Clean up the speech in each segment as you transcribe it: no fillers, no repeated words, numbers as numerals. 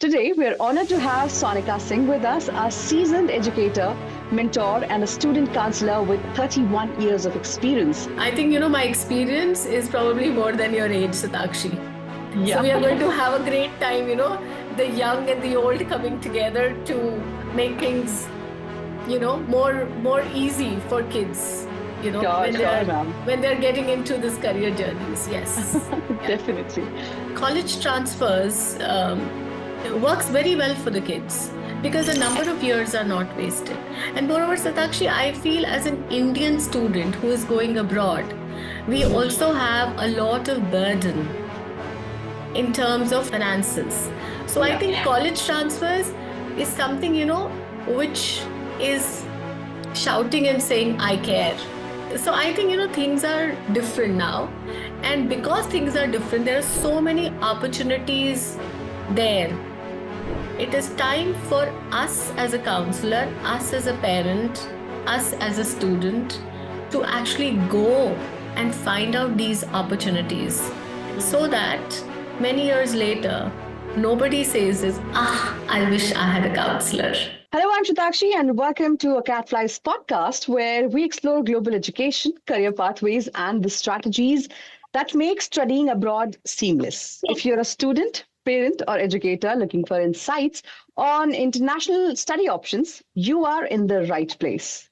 Today, we're honored to have Sonika Singh with us, a seasoned educator, mentor, and a student counselor with 31 years of experience. I think, my experience is probably more than your age, Satakshi. So Yeah. we are going to have a great time, the young and the old coming together to make things, more easy for kids, Sure, when sure, they're ma'am. when they're getting into this career journeys. Yes. Yeah. Definitely. College transfers works very well for the kids because a number of years are not wasted. And moreover, Satakshi, I feel as an Indian student who is going abroad, we also have a lot of burden in terms of finances. So I Yeah. think college transfers is something, which is shouting and saying, I care. So I think, things are different now. And because things are different, there are so many opportunities there. It is time for us as a counselor, us as a parent, us as a student to actually go and find out these opportunities so that many years later, nobody says this, I wish I had a counselor. Hello, I'm Shatakshi, and welcome to AcadFly's podcast, where we explore global education, career pathways, and the strategies that make studying abroad seamless. If you're a student, parent, or educator looking for insights on international study options, you are in the right place.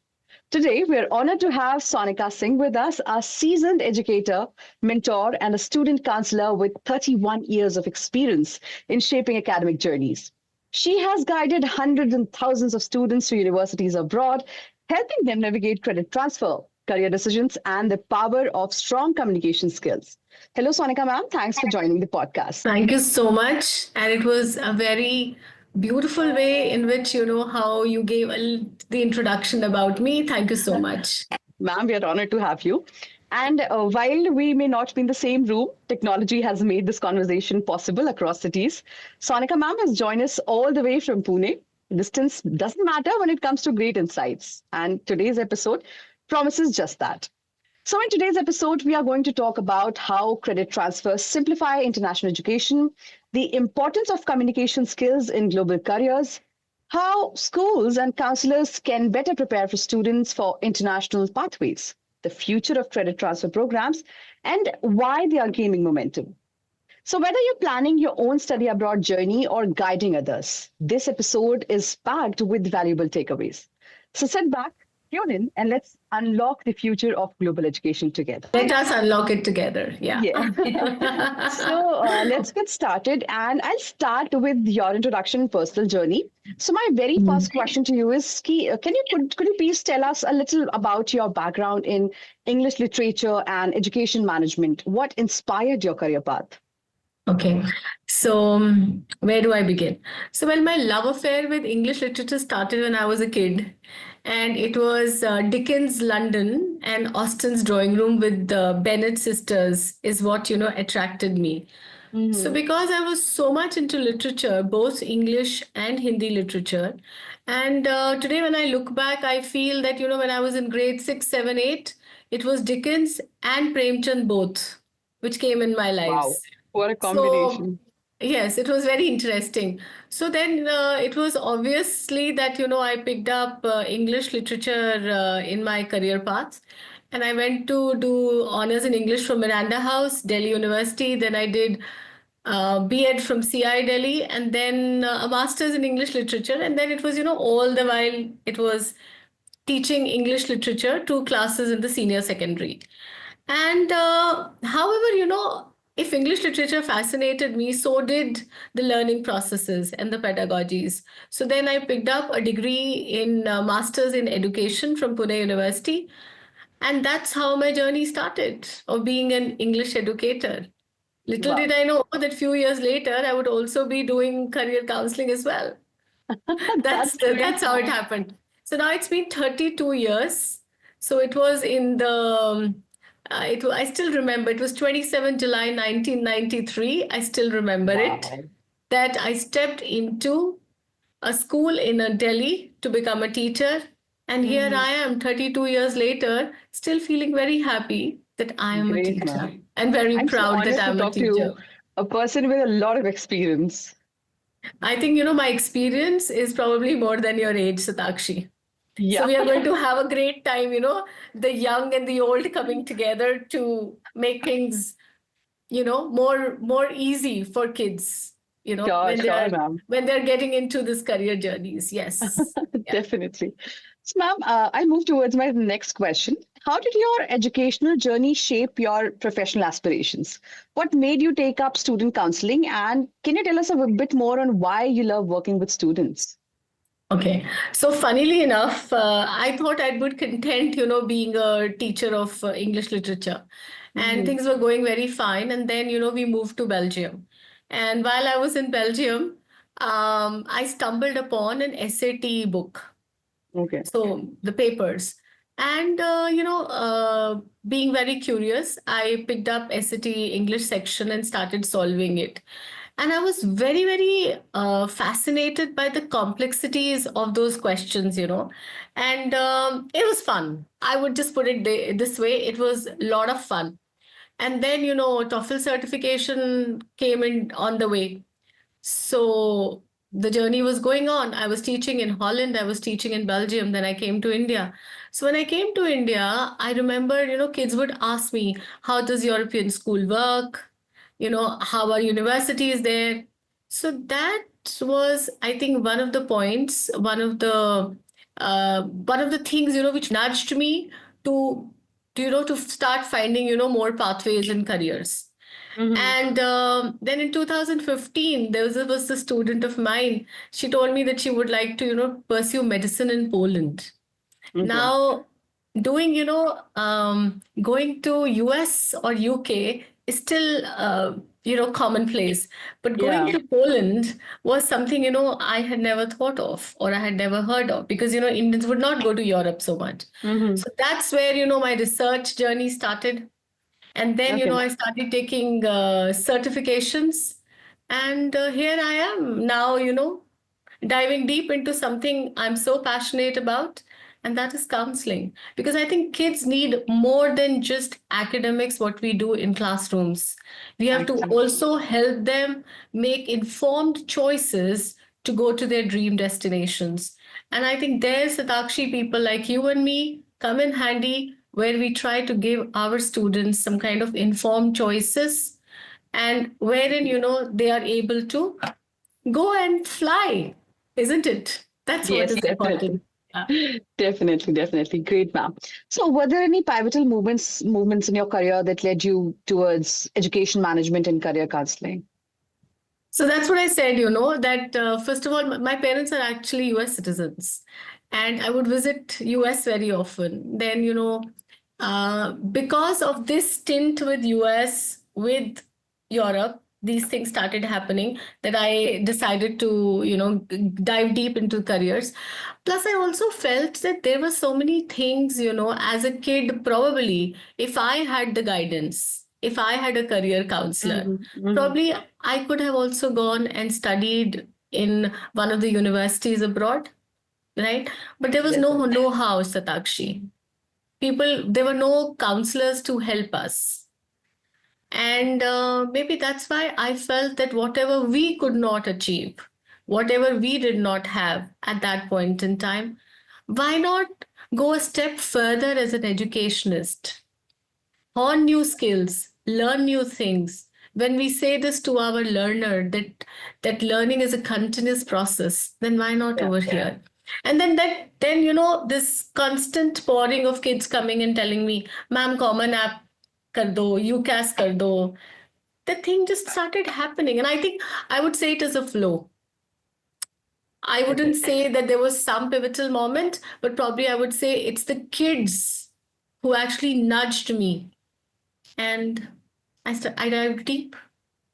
Today, we're honored to have Sonika Singh with us, a seasoned educator, mentor, and a student counselor with 31 years of experience in shaping academic journeys. She has guided hundreds and thousands of students to universities abroad, helping them navigate credit transfer, career decisions, and the power of strong communication skills. Hello, Sonika ma'am. Thanks for joining the podcast. Thank you so much. And it was a very beautiful way in which, how you gave the introduction about me. Thank you so much. Ma'am, we are honored to have you. And while we may not be in the same room, technology has made this conversation possible across cities. Sonika ma'am has joined us all the way from Pune. Distance doesn't matter when it comes to great insights. And today's episode promises just that. So, in today's episode, we are going to talk about how credit transfers simplify international education, the importance of communication skills in global careers, how schools and counselors can better prepare for students for international pathways, the future of credit transfer programs, and why they are gaining momentum. So, whether you're planning your own study abroad journey or guiding others, this episode is packed with valuable takeaways. So, sit back, tune in, and let's unlock the future of global education together. Let us unlock it together. Yeah. Yeah. So let's get started. And I'll start with your introduction and personal journey. So my very first question to you is, could you please tell us a little about your background in English literature and education management? What inspired your career path? Okay. So, where do I begin? So, well, my love affair with English literature started when I was a kid. And it was Dickens' London and Austen's Drawing Room with the Bennet sisters, is what, attracted me. So, Mhm. because I was so much into literature, both English and Hindi literature, and today when I look back, I feel that, when I was in grade 6, 7, 8, it was Dickens and Premchand both, which came in my Wow, lives. what a So, combination. yes, it was very interesting. So then it was obviously that, I picked up English literature in my career path. And I went to do honors in English from Miranda House, Delhi University. Then I did B.Ed from CI Delhi, and then a master's in English literature. And then it was, all the while it was teaching English literature, 2 classes in the senior secondary. And however, if English literature fascinated me, so did the learning processes and the pedagogies. So then I picked up a degree in Masters in Education from Pune University. And that's how my journey started of being an English educator. Little did Wow. I know that few years later, I would also be doing career counseling as well. That's That's great. how it happened. So now it's been 32 years. So it was in the I still remember it was 27 July 1993. I still remember it Wow. that I stepped into a school in Delhi to become a teacher, and here Mhm. I am 32 years later still feeling very happy that I am a Great, teacher ma'am. and very I'm so proud that honored to I'm a talk teacher. to a person with a lot of experience. I think, my experience is probably more than your age, Satakshi. So Yeah, we are going to have a great time, the young and the old coming together to make things, more easy for kids, sure, sure, ma'am. when they're getting into this career journeys. Yes. Yeah. Definitely. So, ma'am, I'll move towards my next question. How did your educational journey shape your professional aspirations? What made you take up student counseling? And can you tell us a bit more on why you love working with students? Okay. So funnily enough, I thought I would content, being a teacher of English literature. And Mm-hmm. things were going very fine. And then, we moved to Belgium. And while I was in Belgium, I stumbled upon an SAT book. Okay. So the papers. And, being very curious, I picked up SAT English section and started solving it. And I was very, very fascinated by the complexities of those questions, and it was fun. I would just put it this way, it was a lot of fun. And then, TOEFL certification came in on the way. So the journey was going on. I was teaching in Holland, I was teaching in Belgium, then I came to India. So when I came to India, I remember, kids would ask me, how does European school work? How are universities there? So that was, I think, one of the points, one of the things, which nudged me to, to start finding, more pathways and careers. Mm-hmm. And then in 2015, there was a student of mine. She told me that she would like to, pursue medicine in Poland. Okay. Now, doing, going to US or UK is still, commonplace. But going Yeah. to Poland was something, I had never thought of or I had never heard of because, Indians would not go to Europe so much. Mm-hmm. So that's where, my research journey started. And then, Okay. I started taking certifications. And here I am now, diving deep into something I'm so passionate about, and that is counseling. Because I think kids need more than just academics, what we do in classrooms. We have to Exactly. also help them make informed choices to go to their dream destinations. And I think there's Satakshi, people like you and me come in handy where we try to give our students some kind of informed choices and wherein, they are able to go and fly, isn't it? That's what Yes, is definitely. important. Yeah. Definitely, definitely. Great, ma'am. So, were there any pivotal movements in your career that led you towards education management and career counseling? So that's what I said, that first of all, my parents are actually US citizens and I would visit US very often. Then, because of this stint with US, with Europe, these things started happening that I decided to, dive deep into careers. Plus, I also felt that there were so many things, as a kid, probably, if I had the guidance, if I had a career counselor, Mm-hmm. Mm-hmm. probably I could have also gone and studied in one of the universities abroad, right? But there was Yes. no know-how, Satakshi. There were no counselors to help us. And maybe that's why I felt that whatever we could not achieve, whatever we did not have at that point in time, why not go a step further as an educationist? Hone new skills, learn new things. When we say this to our learner that learning is a continuous process, then why not Yeah. over here? And then this constant pouring of kids coming and telling me, "Ma'am, common app kar do, UCAS kar do." The thing just started happening, and I think I would say it is a flow. I wouldn't Definitely. say that there was some pivotal moment, but probably I would say it's the kids who actually nudged me and I dived deep.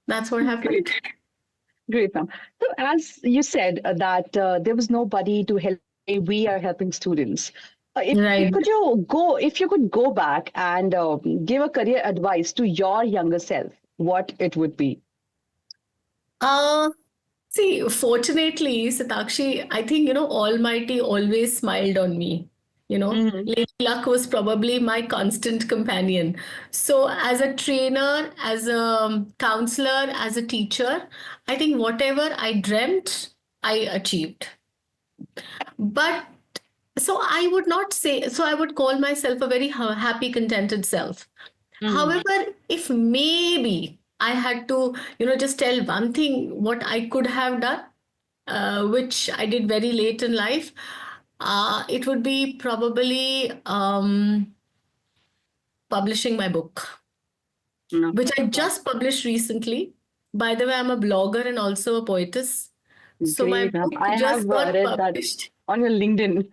That's what Great. happened. Great, ma'am. So, as you said, that there was nobody to help. We are helping students. Right. If you could go back and give a career advice to your younger self, what it would be? Uh, See, fortunately, Satakshi, I think, Almighty always smiled on me. Mm-hmm. Lady Luck was probably my constant companion. So, as a trainer, as a counselor, as a teacher, I think whatever I dreamt, I achieved. But so I would not say, so I would call myself a very happy, contented self. Mm-hmm. However, if maybe I had to, just tell one thing what I could have done, which I did very late in life, it would be probably publishing my book, which Okay. I Wow. just published recently. By the way, I'm a blogger and also a poetess. So my Great, ma'am. book I have just got read that published. on your LinkedIn.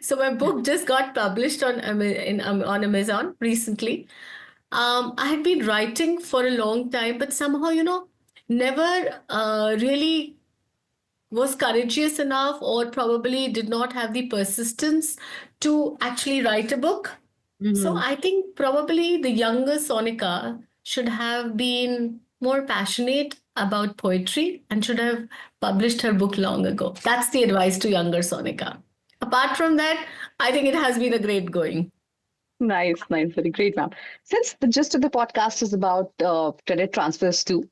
So my book just got published on on Amazon recently. I had been writing for a long time, but somehow, never really was courageous enough, or probably did not have the persistence to actually write a book. So Mm-hmm. I think probably the younger Sonika should have been more passionate about poetry and should have published her book long ago. That's the advice to younger Sonika. Apart from that, I think it has been a great going. Nice, nice, very great, ma'am. Since the gist of the podcast is about credit transfers too,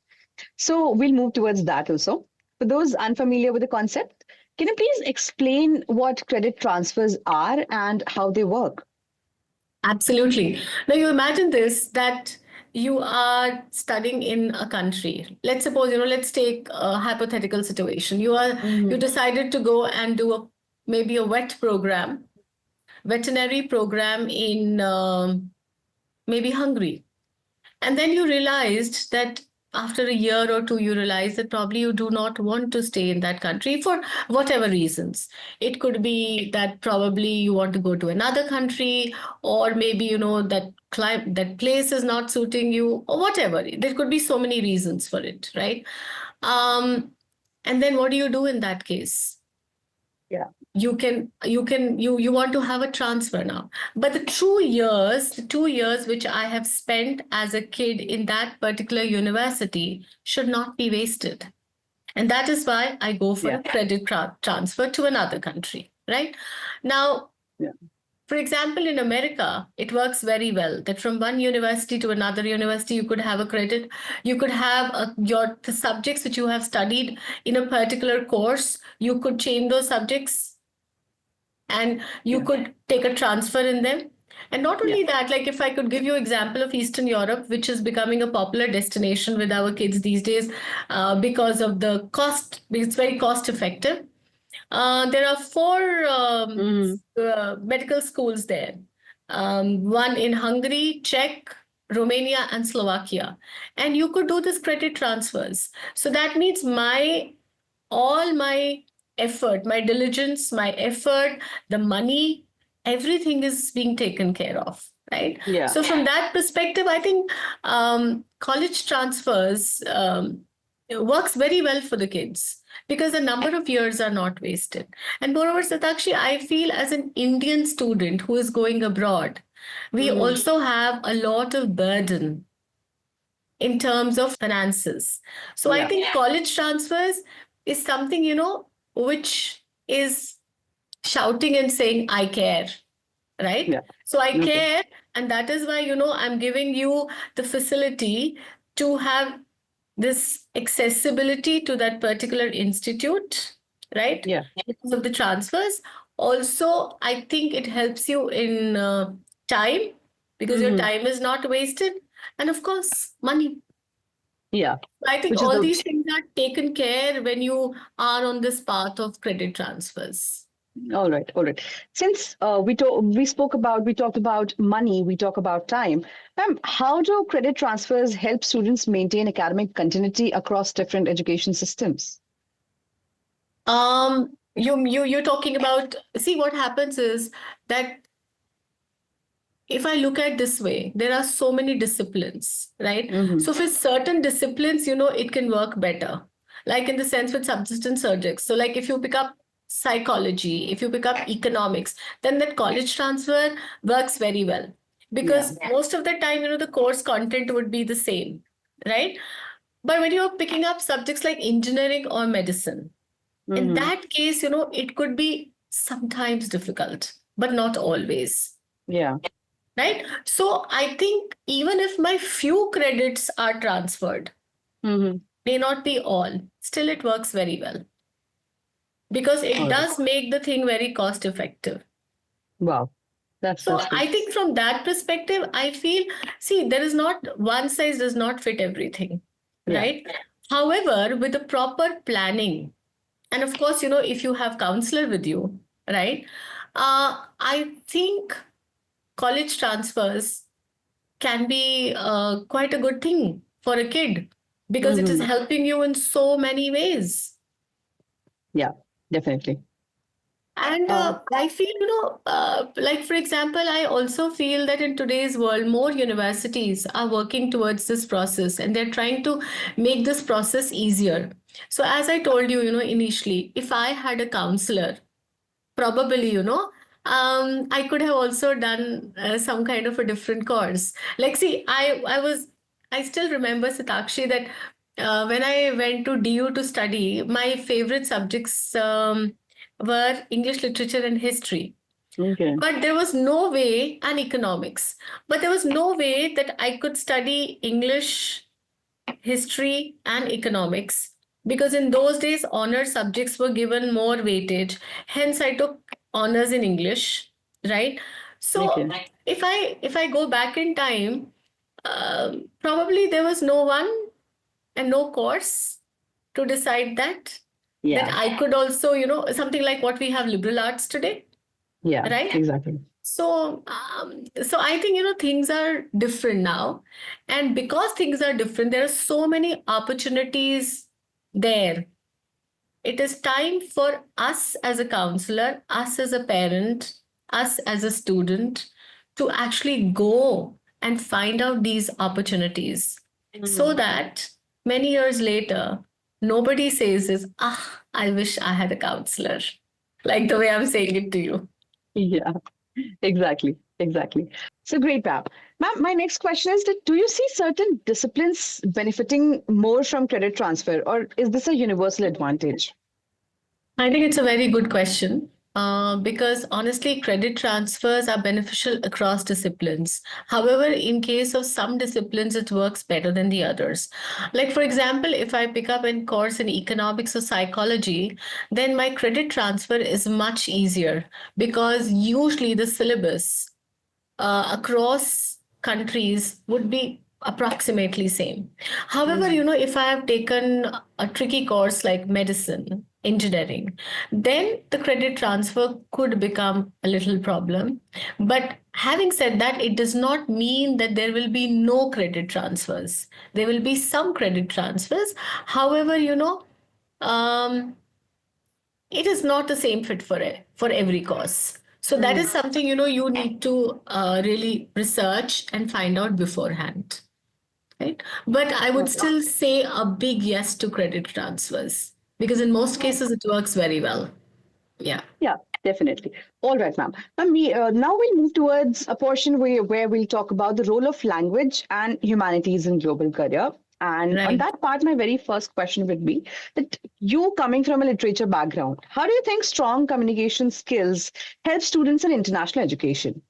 so we'll move towards that also. For those unfamiliar with the concept, can you please explain what credit transfers are and how they work? Absolutely. Now you imagine this, that you are studying in a country. Let's suppose, let's take a hypothetical situation. You Mm-hmm. decided to go and do maybe a veterinary program in maybe Hungary. And then you realized that after a year or two, you realize that probably you do not want to stay in that country for whatever reasons. It could be that probably you want to go to another country, or maybe, that that place is not suiting you, or whatever. There could be so many reasons for it, right? Um, and then what do you do in that case? Yeah. You want to have a transfer now, but the 2 years which I have spent as a kid in that particular university should not be wasted, and that is why I go for Yeah. a credit transfer to another country, right? Now, Yeah. for example, in America, it works very well that from one university to another university, you could have a credit. You could have the subjects which you have studied in a particular course. You could change those subjects and you Yeah. could take a transfer in them. And not Yeah. only that, like if I could give you example of Eastern Europe, which is becoming a popular destination with our kids these days, because of the cost, it's very cost effective. There are four Mm-hmm. medical schools there. One in Hungary, Czech, Romania, and Slovakia. And you could do this credit transfers. So that means all my effort, my diligence, my effort, the money, everything is being taken care of, right? Yeah. So from that perspective, I think college transfers works very well for the kids because the number of years are not wasted. And moreover, Satakshi, I feel as an Indian student who is going abroad, we Mm-hmm. also have a lot of burden in terms of finances. So I Yeah. think college transfers is something, which is shouting and saying, I care, right? Yeah. So I Okay. care. And that is why, I'm giving you the facility to have this accessibility to that particular institute, right? Yeah. Because of the transfers. Also, I think it helps you in time because your Mm-hmm. time is not wasted. And of course, money. Yeah. I think Which is all the these things are taken care when you are on this path of credit transfers. all right. All right. Since we talked about money, we talk about time. How do credit transfers help students maintain academic continuity across different education systems? You're talking about, see, what happens is that if I look at this way, there are so many disciplines, right? Mm-hmm. So for certain disciplines, it can work better. Like in the sense with subsistence subjects. So like if you pick up psychology, if you pick up economics, then that college transfer works very well. Yeah. Because most of the time, the course content would be the same, right? But when you're picking up subjects like engineering or medicine, in Mm-hmm. that case, it could be sometimes difficult. but not always. Yeah. Right? So I think even if my few credits are transferred, Mm-hmm. may not be all, still it works very well because it All right. does make the thing very cost effective. Wow. So That's good. I think from that perspective, I feel, see, there is not one size does not fit everything, Yeah. right? However, with the proper planning, and of course, if you have counselor with you, right? I think college transfers can be quite a good thing for a kid because it is Mm-hmm. helping you in so many ways. Yeah. Definitely. And I feel, like for example, I also feel that in today's world, more universities are working towards this process and they're trying to make this process easier. So, as I told you, initially, if I had a counselor, probably, I could have also done some kind of a different course. Like, see, I still remember, Satakshi, that when I went to DU to study, my favorite subjects were English literature and history. Okay. But there was no way, and economics, but there was no way that I could study English, history, and economics because in those days honor subjects were given more weightage. Hence I took honors in English, right? So Okay. if I go back in time, probably there was no one and no course to decide that Yeah. I could also, something like what we have liberal arts today, Yeah. right? Exactly. So I think, things are different now. And because things are different, there are so many opportunities there. It is time for us as a counselor, us as a parent, us as a student to actually go and find out these opportunities so Mm-hmm. that many years later, nobody says is, I wish I had a counselor, like the way I'm saying it to you. Yeah. Exactly. Exactly. So great, ma'am. Ma'am, my next question is that do you see certain disciplines benefiting more from credit transfer, or is this a universal advantage? I think it's a very good question because honestly, credit transfers are beneficial across disciplines. However, in case of some disciplines, it works better than the others. Like, for example, if I pick up a course in economics or psychology, then my credit transfer is much easier because usually the syllabus across countries would be approximately same. However, Mm. if I have taken a tricky course like medicine, engineering, then the credit transfer could become a little problem. But having said that, it does not mean that there will be no credit transfers. There will be some credit transfers. However, um, it is not the same fit for every course. So that is Mm. something you need to really research and find out beforehand, right? But I would Okay. still say a big yes to credit transfers because in most cases it works very well. Yeah. Yeah, definitely. All right, ma'am. Ma'am, now we'll move towards a portion where we'll talk about the role of language and humanities in global career. And on Right. that part, my very first question would be that you coming from a literature background, how do you think strong communication skills help students in international education?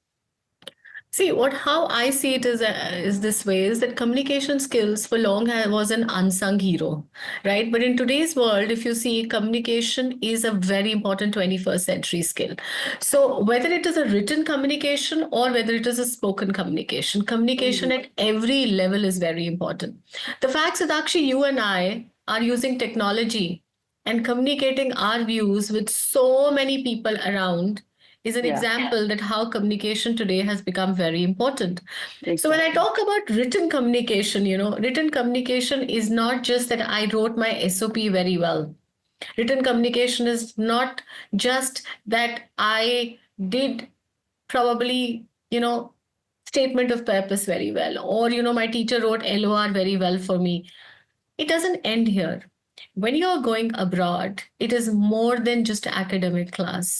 See, how I see it is this way is that communication skills for long was an unsung hero, right? But in today's world, if you see, communication is a very important 21st century skill. So whether it is a written communication or whether it is a spoken communication, communication Mhm. at every level is very important. The fact that actually you and I are using technology and communicating our views with so many people around is an Yeah, example that how communication today has become very important. So when I exactly. talk about written communication, written communication is not just that I wrote my SOP very well. Written communication is not just that I did probably, statement of purpose very well, or, my teacher wrote LOR very well for me. It doesn't end here. When you're going abroad, it is more than just academic class.